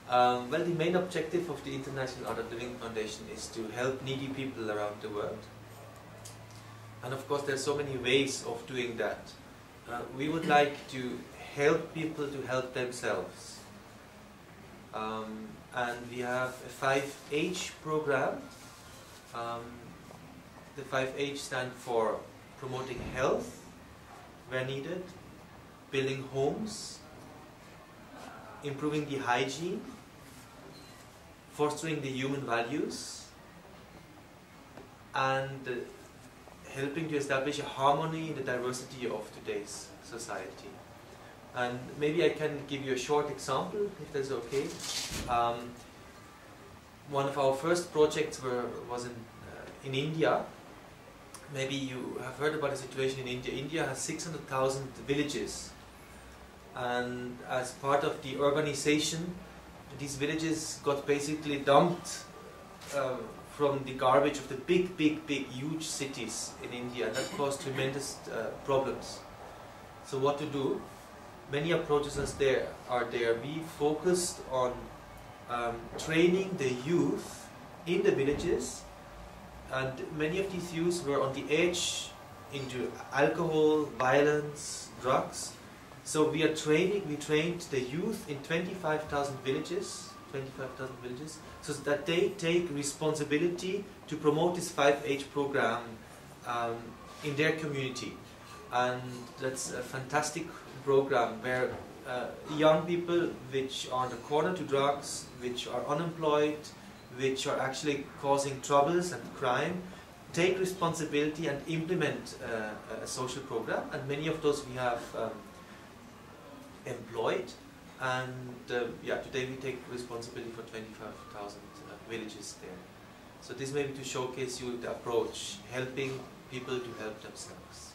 Well, the main objective of the International Art of Living Foundation is to help needy people around the world. And of course, there are so many ways of doing that. We would like to help people to help themselves. And we have a 5H program. The 5H stand for promoting health where needed, building homes, improving the hygiene, fostering the human values, and helping to establish a harmony in the diversity of today's society. And maybe I can give you a short example, if that's okay. One of our first projects was in India. Maybe you have heard about the situation in India. India has 600,000 villages. And as part of the urbanization, these villages got basically dumped from the garbage of the big, huge cities in India. And that caused tremendous problems. So what to do? Many approaches are there. We focused on training the youth in the villages, and many of these youths were on the edge into alcohol, violence, drugs. So we trained the youth in 25,000 villages, so that they take responsibility to promote this 5H program in their community. And that's a fantastic program where young people which are on the corner to drugs, which are unemployed, which are actually causing troubles and crime, take responsibility and implement a social program. And many of those we have employed. And yeah, today we take responsibility for 25,000 villages there. So this may be to showcase you the approach, helping people to help themselves.